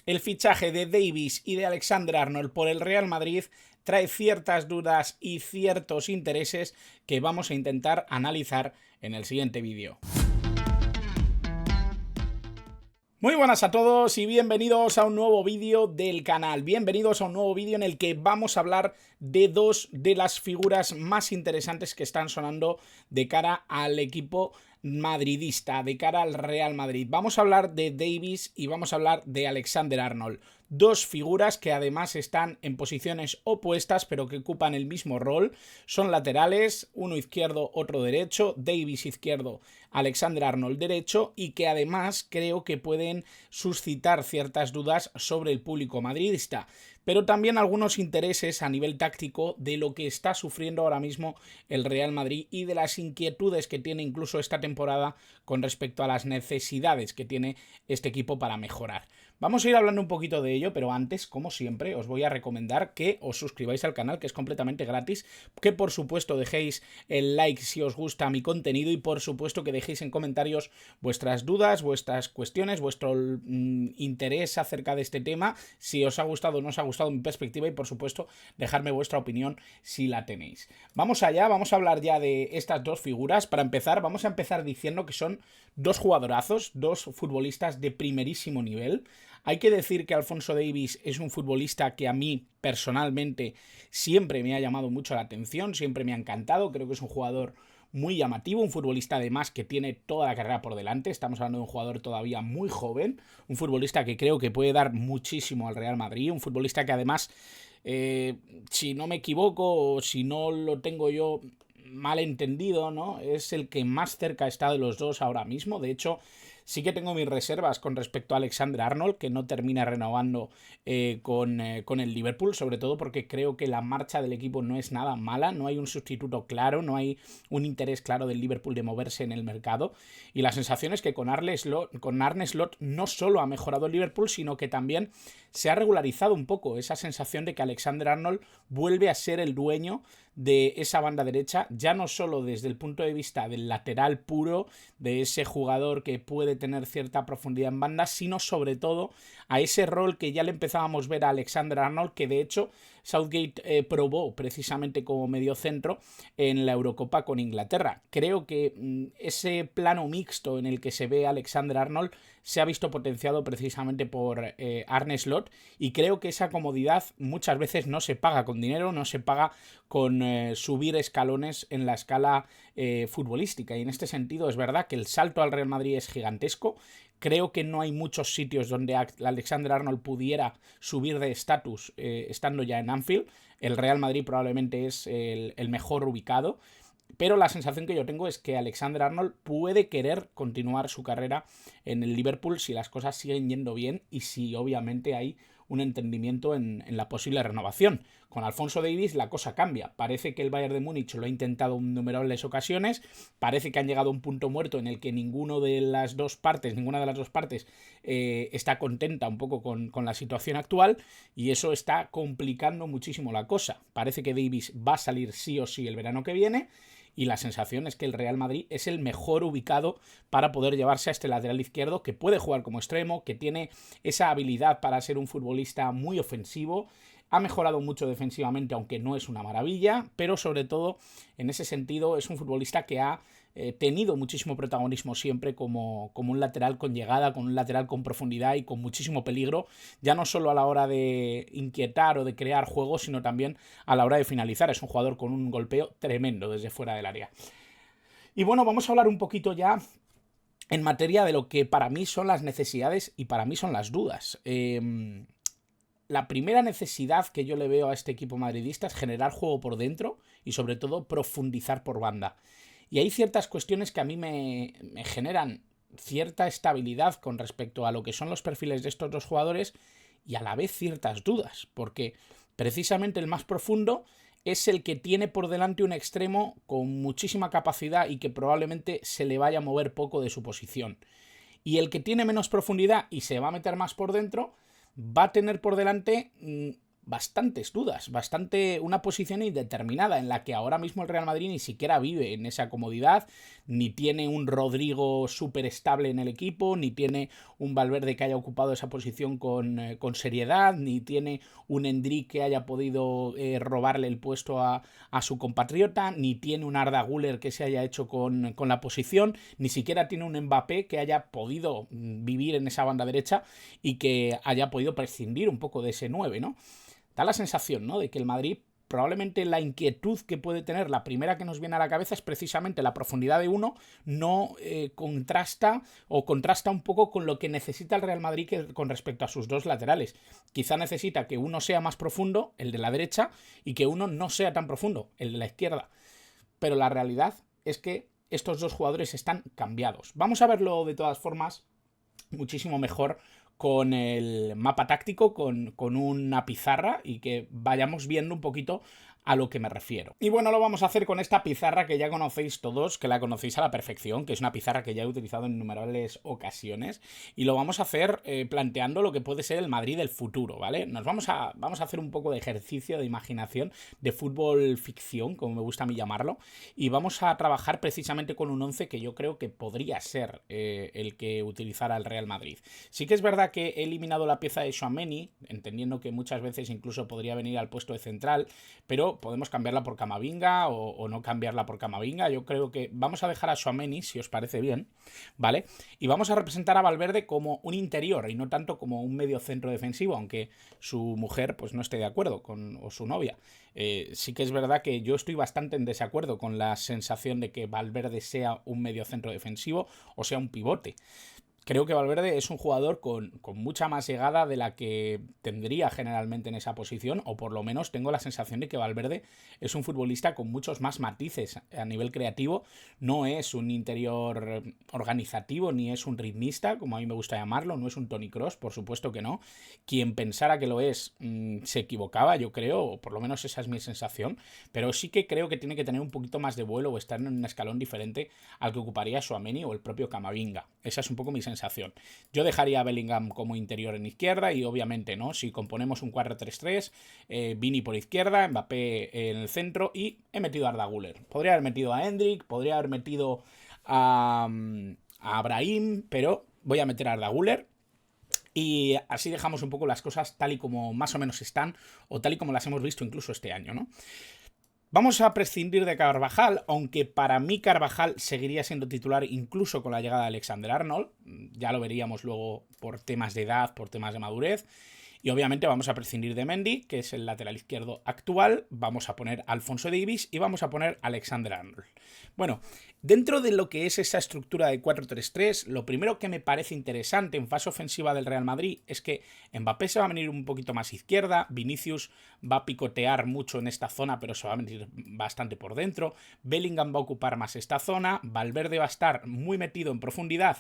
el fichaje de Davies y de Alexander-Arnold por el Real Madrid trae ciertas dudas y ciertos intereses que vamos a intentar analizar en el siguiente vídeo. Muy buenas a todos y bienvenidos a un nuevo vídeo del canal. Bienvenidos a un nuevo vídeo en el que vamos a hablar de dos de las figuras más interesantes que están sonando de cara al equipo madridista, de cara al Real Madrid. Vamos a hablar de Davies y vamos a hablar de Alexander-Arnold. Dos figuras que además están en posiciones opuestas pero que ocupan el mismo rol. Son laterales, uno izquierdo, otro derecho. Davies izquierdo, Alexander-Arnold derecho, y que además creo que pueden suscitar ciertas dudas sobre el público madridista, pero también algunos intereses a nivel táctico de lo que está sufriendo ahora mismo el Real Madrid y de las inquietudes que tiene incluso esta temporada con respecto a las necesidades que tiene este equipo para mejorar. Vamos a ir hablando un poquito de ello, pero antes, como siempre, os voy a recomendar que os suscribáis al canal, que es completamente gratis, que por supuesto dejéis el like si os gusta mi contenido y por supuesto que dejéis en comentarios vuestras dudas, vuestras cuestiones, vuestro interés acerca de este tema, si os ha gustado o no os ha gustado mi perspectiva y por supuesto dejarme vuestra opinión si la tenéis. Vamos allá, vamos a hablar ya de estas dos figuras. Para empezar, vamos a empezar diciendo que son dos jugadorazos, dos futbolistas de primerísimo nivel. Hay que decir que Alphonso Davies es un futbolista que a mí personalmente siempre me ha llamado mucho la atención, siempre me ha encantado, creo que es un jugador muy llamativo, un futbolista además que tiene toda la carrera por delante. Estamos hablando de un jugador todavía muy joven, un futbolista que creo que puede dar muchísimo al Real Madrid, un futbolista que además, si no me equivoco o si no lo tengo yo mal entendido, ¿no?, es el que más cerca está de los dos ahora mismo. De hecho, sí que tengo mis reservas con respecto a Alexander-Arnold, que no termina renovando con el Liverpool, sobre todo porque creo que la marcha del equipo no es nada mala, no hay un sustituto claro, no hay un interés claro del Liverpool de moverse en el mercado, y la sensación es que con Arne Slot no solo ha mejorado el Liverpool, sino que también se ha regularizado un poco esa sensación de que Alexander-Arnold vuelve a ser el dueño de esa banda derecha, ya no solo desde el punto de vista del lateral puro, de ese jugador que puede tener cierta profundidad en banda, sino sobre todo a ese rol que ya le empezábamos a ver a Alexander-Arnold, que de hecho Southgate probó precisamente como mediocentro en la Eurocopa con Inglaterra. Creo que ese plano mixto en el que se ve a Alexander-Arnold se ha visto potenciado precisamente por Arne Slot, y creo que esa comodidad muchas veces no se paga con dinero, no se paga con subir escalones en la escala futbolística, y en este sentido es verdad que el salto al Real Madrid es gigantesco. Creo que no hay muchos sitios donde Alexander-Arnold pudiera subir de estatus estando ya en Anfield. El Real Madrid probablemente es el mejor ubicado, pero la sensación que yo tengo es que Alexander-Arnold puede querer continuar su carrera en el Liverpool si las cosas siguen yendo bien y si obviamente hay un entendimiento en la posible renovación. Con Alphonso Davies la cosa cambia. Parece que el Bayern de Múnich lo ha intentado en innumerables ocasiones, parece que han llegado a un punto muerto en el que ninguna de las dos partes está contenta un poco con la situación actual, y eso está complicando muchísimo la cosa. Parece que Davies va a salir sí o sí el verano que viene, y la sensación es que el Real Madrid es el mejor ubicado para poder llevarse a este lateral izquierdo, que puede jugar como extremo, que tiene esa habilidad para ser un futbolista muy ofensivo. Ha mejorado mucho defensivamente, aunque no es una maravilla, pero sobre todo en ese sentido es un futbolista que ha tenido muchísimo protagonismo siempre como un lateral con llegada, con un lateral con profundidad y con muchísimo peligro, ya no solo a la hora de inquietar o de crear juegos, sino también a la hora de finalizar. Es un jugador con un golpeo tremendo desde fuera del área. Y bueno, vamos a hablar un poquito ya en materia de lo que para mí son las necesidades y para mí son las dudas. La primera necesidad que yo le veo a este equipo madridista es generar juego por dentro y sobre todo profundizar por banda. Y hay ciertas cuestiones que a mí me generan cierta estabilidad con respecto a lo que son los perfiles de estos dos jugadores, y a la vez ciertas dudas, porque precisamente el más profundo es el que tiene por delante un extremo con muchísima capacidad y que probablemente se le vaya a mover poco de su posición. Y el que tiene menos profundidad y se va a meter más por dentro va a tener por delante bastantes dudas, una posición indeterminada en la que ahora mismo el Real Madrid ni siquiera vive en esa comodidad, ni tiene un Rodrigo súper estable en el equipo, ni tiene un Valverde que haya ocupado esa posición con seriedad, ni tiene un Endrick que haya podido robarle el puesto a su compatriota, ni tiene un Arda Güler que se haya hecho con la posición, ni siquiera tiene un Mbappé que haya podido vivir en esa banda derecha y que haya podido prescindir un poco de ese 9, ¿no? Da la sensación, ¿no?, de que el Madrid, probablemente la inquietud que puede tener, la primera que nos viene a la cabeza es precisamente la profundidad de uno, no contrasta un poco con lo que necesita el Real Madrid con respecto a sus dos laterales. Quizá necesita que uno sea más profundo, el de la derecha, y que uno no sea tan profundo, el de la izquierda. Pero la realidad es que estos dos jugadores están cambiados. Vamos a verlo de todas formas muchísimo mejor con el mapa táctico, con una pizarra, y que vayamos viendo un poquito a lo que me refiero. Y bueno, lo vamos a hacer con esta pizarra que ya conocéis todos, que la conocéis a la perfección, que es una pizarra que ya he utilizado en innumerables ocasiones, y lo vamos a hacer planteando lo que puede ser el Madrid del futuro, ¿vale? Vamos a hacer un poco de ejercicio de imaginación, de fútbol ficción, como me gusta a mí llamarlo, y vamos a trabajar precisamente con un 11 que yo creo que podría ser el que utilizara el Real Madrid. Sí que es verdad que he eliminado la pieza de Tchouaméni, entendiendo que muchas veces incluso podría venir al puesto de central, pero podemos cambiarla por Camavinga o no cambiarla por Camavinga. Yo creo que vamos a dejar a Tchouaméni, si os parece bien, ¿vale? Y vamos a representar a Valverde como un interior y no tanto como un medio centro defensivo, aunque su mujer pues no esté de acuerdo, o su novia. Sí que es verdad que yo estoy bastante en desacuerdo con la sensación de que Valverde sea un medio centro defensivo o sea un pivote. Creo que Valverde es un jugador con mucha más llegada de la que tendría generalmente en esa posición, o por lo menos tengo la sensación de que Valverde es un futbolista con muchos más matices a nivel creativo. No es un interior organizativo, ni es un ritmista, como a mí me gusta llamarlo, no es un Toni Kroos, por supuesto que no. Quien pensara que lo es se equivocaba, yo creo, o por lo menos esa es mi sensación, pero sí que creo que tiene que tener un poquito más de vuelo o estar en un escalón diferente al que ocuparía Tchouaméni o el propio Camavinga. Esa es un poco mi sensación. Yo dejaría a Bellingham como interior en izquierda y obviamente, ¿no?, si componemos un 4-3-3, Vini por izquierda, Mbappé en el centro, y he metido a Arda Güler. Podría haber metido a Endrick, podría haber metido a Brahim, pero voy a meter a Arda Güler. Y así dejamos un poco las cosas tal y como más o menos están, o tal y como las hemos visto incluso este año, ¿no? Vamos a prescindir de Carvajal, aunque para mí Carvajal seguiría siendo titular incluso con la llegada de Alexander-Arnold. Ya lo veríamos luego por temas de edad, por temas de madurez. Y obviamente vamos a prescindir de Mendy, que es el lateral izquierdo actual. Vamos a poner a Alphonso Davies y vamos a poner a Alexander-Arnold. Bueno, dentro de lo que es esa estructura de 4-3-3, lo primero que me parece interesante en fase ofensiva del Real Madrid es que Mbappé se va a venir un poquito más izquierda, Vinicius va a picotear mucho en esta zona, pero se va a venir bastante por dentro, Bellingham va a ocupar más esta zona, Valverde va a estar muy metido en profundidad,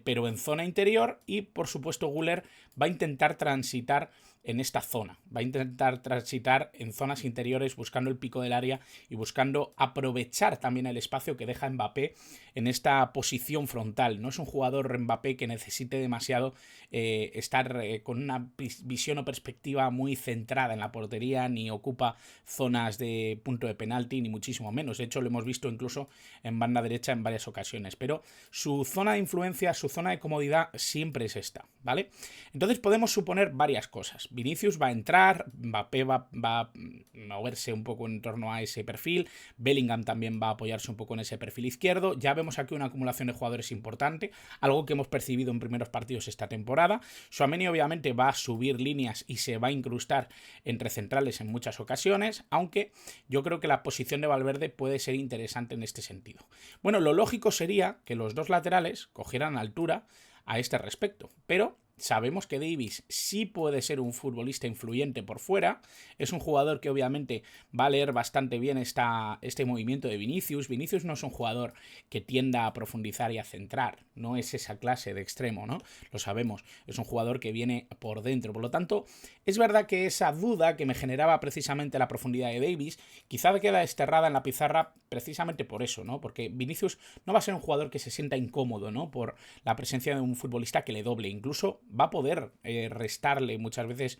pero en zona interior, y por supuesto Güler va a intentar transitar en esta zona, va a intentar transitar en zonas interiores buscando el pico del área y buscando aprovechar también el espacio que deja Mbappé en esta posición frontal. No es un jugador Mbappé que necesite demasiado estar con una visión o perspectiva muy centrada en la portería, ni ocupa zonas de punto de penalti, ni muchísimo menos. De hecho, lo hemos visto incluso en banda derecha en varias ocasiones, pero su zona de influencia, su zona de comodidad siempre es esta, ¿vale? Entonces podemos suponer varias cosas. Vinicius va a entrar, Mbappé va a moverse un poco en torno a ese perfil, Bellingham también va a apoyarse un poco en ese perfil izquierdo. Ya vemos aquí una acumulación de jugadores importante, algo que hemos percibido en primeros partidos esta temporada. Tchouaméni obviamente va a subir líneas y se va a incrustar entre centrales en muchas ocasiones, aunque yo creo que la posición de Valverde puede ser interesante en este sentido. Bueno, lo lógico sería que los dos laterales cogieran altura a este respecto, pero sabemos que Davies sí puede ser un futbolista influyente por fuera, es un jugador que obviamente va a leer bastante bien este movimiento de Vinicius. Vinicius no es un jugador que tienda a profundizar y a centrar, no es esa clase de extremo, ¿no? Lo sabemos, es un jugador que viene por dentro, por lo tanto, es verdad que esa duda que me generaba precisamente la profundidad de Davies, quizá queda desterrada en la pizarra precisamente por eso, ¿no? Porque Vinicius no va a ser un jugador que se sienta incómodo, ¿no?, por la presencia de un futbolista que le doble, incluso va a poder restarle muchas veces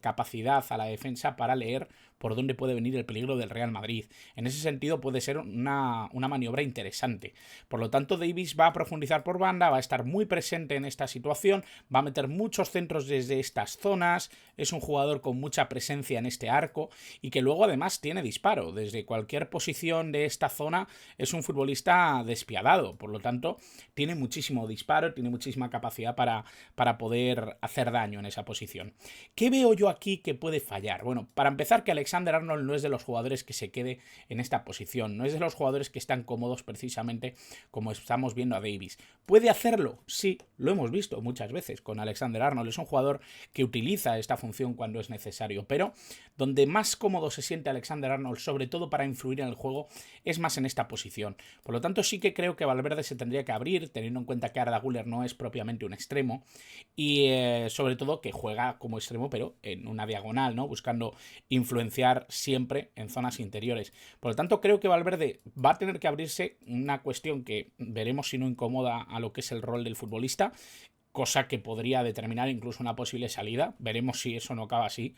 capacidad a la defensa para leer por dónde puede venir el peligro del Real Madrid. En ese sentido puede ser una maniobra interesante. Por lo tanto, Davies va a profundizar por banda, va a estar muy presente en esta situación, va a meter muchos centros desde estas zonas, es un jugador con mucha presencia en este arco y que luego además tiene disparo. Desde cualquier posición de esta zona es un futbolista despiadado, por lo tanto tiene muchísimo disparo, tiene muchísima capacidad para poder hacer daño en esa posición. ¿Qué veo yo aquí que puede fallar? Bueno, para empezar, que Alexander-Arnold no es de los jugadores que se quede en esta posición, no es de los jugadores que están cómodos precisamente como estamos viendo a Davies. ¿Puede hacerlo? Sí, lo hemos visto muchas veces con Alexander-Arnold, es un jugador que utiliza esta función cuando es necesario, pero donde más cómodo se siente Alexander-Arnold, sobre todo para influir en el juego, es más en esta posición. Por lo tanto, sí que creo que Valverde se tendría que abrir, teniendo en cuenta que Arda Güler no es propiamente un extremo, y sobre todo que juega como extremo, pero en una diagonal, ¿no? Buscando influenciar siempre en zonas interiores. Por lo tanto, creo que Valverde va a tener que abrirse, una cuestión que veremos si no incomoda a lo que es el rol del futbolista, cosa que podría determinar incluso una posible salida. Veremos si eso no acaba así.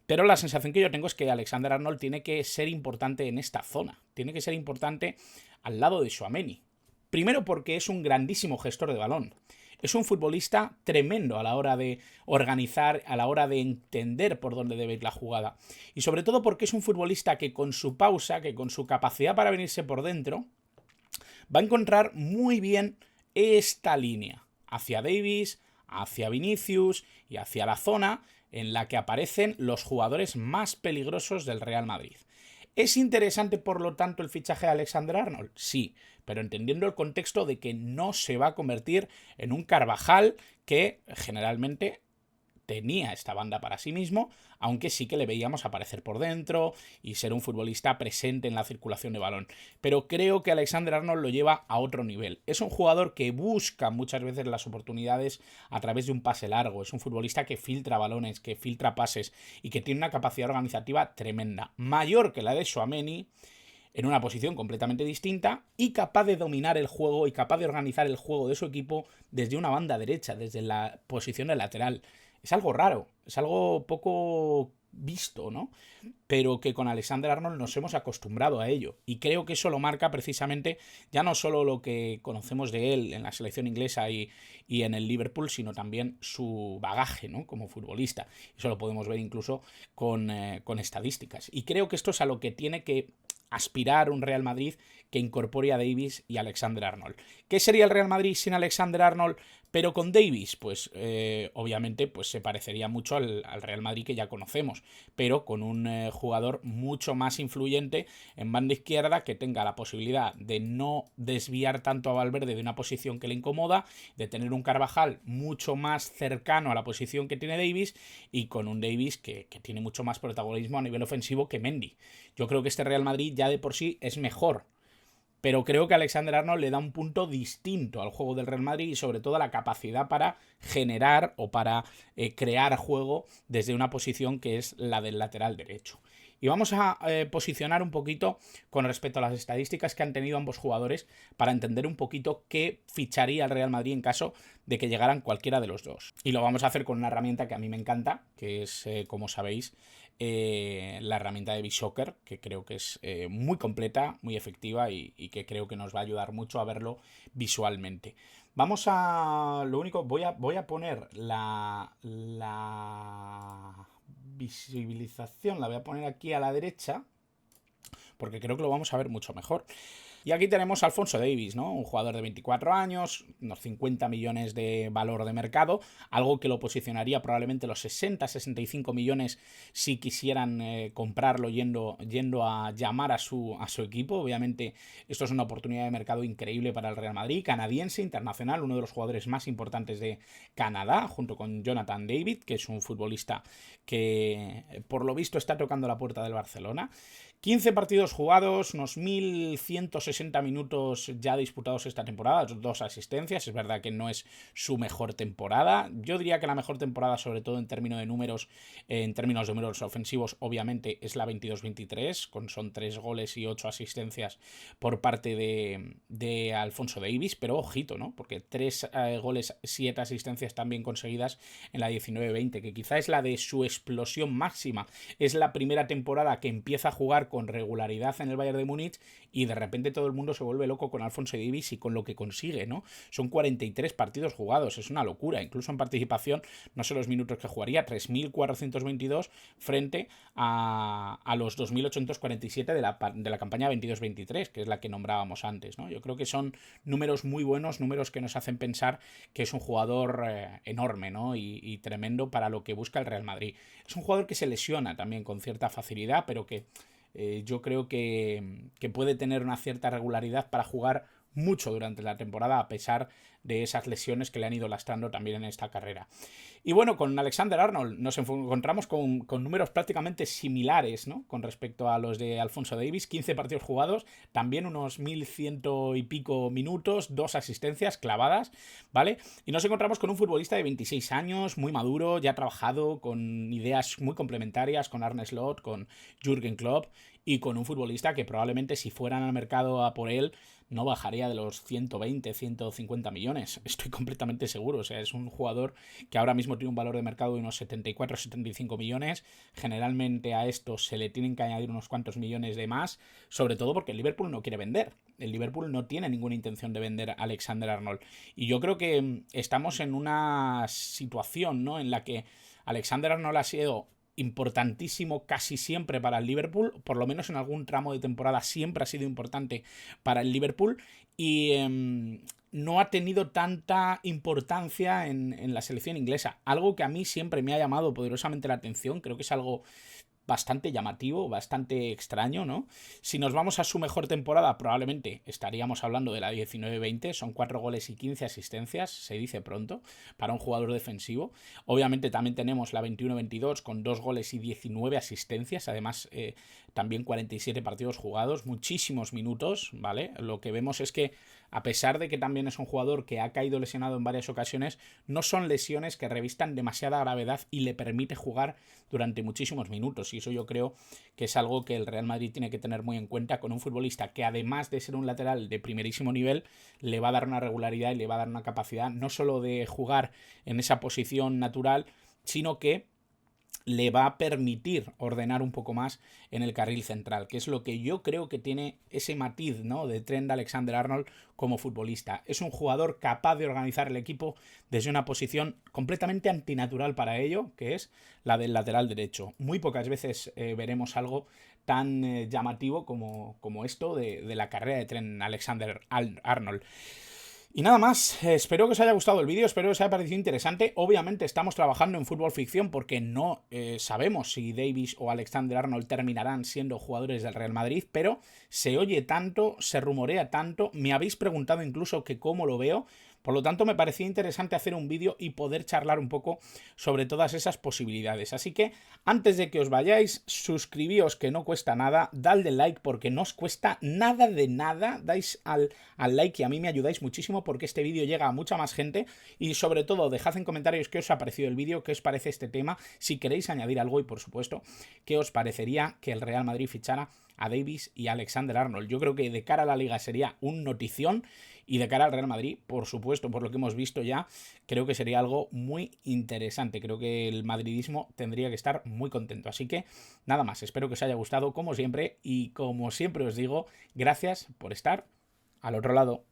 Pero la sensación que yo tengo es que Alexander-Arnold tiene que ser importante en esta zona. Tiene que ser importante al lado de Tchouaméni. Primero porque es un grandísimo gestor de balón. Es un futbolista tremendo a la hora de organizar, a la hora de entender por dónde debe ir la jugada. Y sobre todo porque es un futbolista que con su pausa, que con su capacidad para venirse por dentro, va a encontrar muy bien esta línea hacia Davies, hacia Vinicius y hacia la zona en la que aparecen los jugadores más peligrosos del Real Madrid. ¿Es interesante, por lo tanto, el fichaje de Alexander-Arnold? Sí, pero entendiendo el contexto de que no se va a convertir en un Carvajal que generalmente tenía esta banda para sí mismo, aunque sí que le veíamos aparecer por dentro y ser un futbolista presente en la circulación de balón. Pero creo que Alexander-Arnold lo lleva a otro nivel. Es un jugador que busca muchas veces las oportunidades a través de un pase largo. Es un futbolista que filtra balones, que filtra pases y que tiene una capacidad organizativa tremenda. Mayor que la de Tchouaméni, en una posición completamente distinta y capaz de dominar el juego y capaz de organizar el juego de su equipo desde una banda derecha, desde la posición de lateral. Es algo raro, es algo poco visto, ¿no? Pero que con Alexander-Arnold nos hemos acostumbrado a ello. Y creo que eso lo marca precisamente ya no solo lo que conocemos de él en la selección inglesa y en el Liverpool, sino también su bagaje, ¿no? Como futbolista. Eso lo podemos ver incluso con estadísticas. Y creo que esto es a lo que tiene que aspirar un Real Madrid que incorpore a Davies y Alexander-Arnold. ¿Qué sería el Real Madrid sin Alexander-Arnold, pero con Davies? Pues obviamente pues se parecería mucho al Real Madrid que ya conocemos, pero con un jugador mucho más influyente en banda izquierda, que tenga la posibilidad de no desviar tanto a Valverde de una posición que le incomoda, de tener un Carvajal mucho más cercano a la posición que tiene Davies y con un Davies que tiene mucho más protagonismo a nivel ofensivo que Mendy. Yo creo que este Real Madrid ya de por sí es mejor, pero creo que Alexander-Arnold le da un punto distinto al juego del Real Madrid y sobre todo la capacidad para generar o para crear juego desde una posición que es la del lateral derecho. Y vamos a posicionar un poquito con respecto a las estadísticas que han tenido ambos jugadores para entender un poquito qué ficharía el Real Madrid en caso de que llegaran cualquiera de los dos. Y lo vamos a hacer con una herramienta que a mí me encanta, que es, como sabéis, la herramienta de Bishoker, que creo que es muy completa, muy efectiva y que creo que nos va a ayudar mucho a verlo visualmente. Vamos a... Lo único, voy a poner la visibilización, la voy a poner aquí a la derecha, porque creo que lo vamos a ver mucho mejor. Y aquí tenemos a Alphonso Davies, ¿no? Un jugador de 24 años, unos 50 millones de valor de mercado, algo que lo posicionaría probablemente los 60-65 millones si quisieran comprarlo yendo a llamar a su equipo. Obviamente esto es una oportunidad de mercado increíble para el Real Madrid, canadiense, internacional, uno de los jugadores más importantes de Canadá, junto con Jonathan David, que es un futbolista que por lo visto está tocando la puerta del Barcelona. 15 partidos jugados, unos 1.160 160 minutos ya disputados esta temporada, 2 asistencias. Es verdad que no es su mejor temporada. Yo diría que la mejor temporada, sobre todo en términos de números, ofensivos, obviamente es la 22-23, son 3 goles y 8 asistencias por parte de Alphonso Davies, pero ojito, ¿no? Porque 3 goles, 7 asistencias también conseguidas en la 19-20, que quizá es la de su explosión máxima. Es la primera temporada que empieza a jugar con regularidad en el Bayern de Múnich y de repente todo el mundo se vuelve loco con Alphonso Davies y con lo que consigue, ¿no? Son 43 partidos jugados, es una locura. Incluso en participación, no sé los minutos que jugaría, 3.422 frente a los 2.847 de la campaña 22-23, que es la que nombrábamos antes, ¿no? Yo creo que son números muy buenos, números que nos hacen pensar que es un jugador enorme, ¿no? Y tremendo para lo que busca el Real Madrid. Es un jugador que se lesiona también con cierta facilidad, pero que yo creo que puede tener una cierta regularidad para jugar mucho durante la temporada, a pesar de esas lesiones que le han ido lastrando también en esta carrera. Y bueno, con Alexander Arnold nos encontramos con números prácticamente similares, ¿no? Con respecto a los de Alphonso Davies. 15 partidos jugados, también unos 1.100 y pico minutos, 2 asistencias clavadas, ¿vale? Y nos encontramos con un futbolista de 26 años, muy maduro, ya trabajado, con ideas muy complementarias con Arne Slot, con Jürgen Klopp, y con un futbolista que probablemente, si fueran al mercado a por él, no bajaría de los 120, 150 millones. Estoy completamente seguro. O sea, es un jugador que ahora mismo tiene un valor de mercado de unos 74, 75 millones. Generalmente a esto se le tienen que añadir unos cuantos millones de más, sobre todo porque el Liverpool no quiere vender. El Liverpool no tiene ninguna intención de vender a Alexander Arnold. Y yo creo que estamos en una situación, ¿no?, en la que Alexander Arnold ha sido importantísimo casi siempre para el Liverpool, por lo menos en algún tramo de temporada siempre ha sido importante para el Liverpool, y no ha tenido tanta importancia en la selección inglesa, algo que a mí siempre me ha llamado poderosamente la atención. Creo que es algo bastante llamativo, bastante extraño, ¿no? Si nos vamos a su mejor temporada, probablemente estaríamos hablando de la 19-20, son 4 goles y 15 asistencias, se dice pronto, para un jugador defensivo. Obviamente también tenemos la 21-22 con 2 goles y 19 asistencias, además también 47 partidos jugados, muchísimos minutos, ¿vale? Lo que vemos es que, a pesar de que también es un jugador que ha caído lesionado en varias ocasiones, no son lesiones que revistan demasiada gravedad y le permite jugar durante muchísimos minutos. Y eso yo creo que es algo que el Real Madrid tiene que tener muy en cuenta con un futbolista que, además de ser un lateral de primerísimo nivel, le va a dar una regularidad y le va a dar una capacidad no solo de jugar en esa posición natural, sino que le va a permitir ordenar un poco más en el carril central, que es lo que yo creo que tiene ese matiz, ¿no?, de Trent Alexander-Arnold como futbolista. Es un jugador capaz de organizar el equipo desde una posición completamente antinatural para ello, que es la del lateral derecho. Muy pocas veces veremos algo tan llamativo como esto de la carrera de Trent Alexander-Arnold. Y nada más, espero que os haya gustado el vídeo, espero que os haya parecido interesante. Obviamente estamos trabajando en fútbol ficción porque no sabemos si Davies o Alexander Arnold terminarán siendo jugadores del Real Madrid, pero se oye tanto, se rumorea tanto, me habéis preguntado incluso que cómo lo veo. Por lo tanto, me parecía interesante hacer un vídeo y poder charlar un poco sobre todas esas posibilidades. Así que, antes de que os vayáis, suscribíos, que no cuesta nada, dadle like porque no os cuesta nada de nada, dais al like y a mí me ayudáis muchísimo porque este vídeo llega a mucha más gente, y sobre todo dejad en comentarios qué os ha parecido el vídeo, qué os parece este tema, si queréis añadir algo y, por supuesto, qué os parecería que el Real Madrid fichara a Davies y Alexander Arnold. Yo creo que de cara a la Liga sería un notición, y de cara al Real Madrid, por supuesto, por lo que hemos visto ya, creo que sería algo muy interesante. Creo que el madridismo tendría que estar muy contento. Así que nada más, espero que os haya gustado como siempre, y como siempre os digo, gracias por estar al otro lado.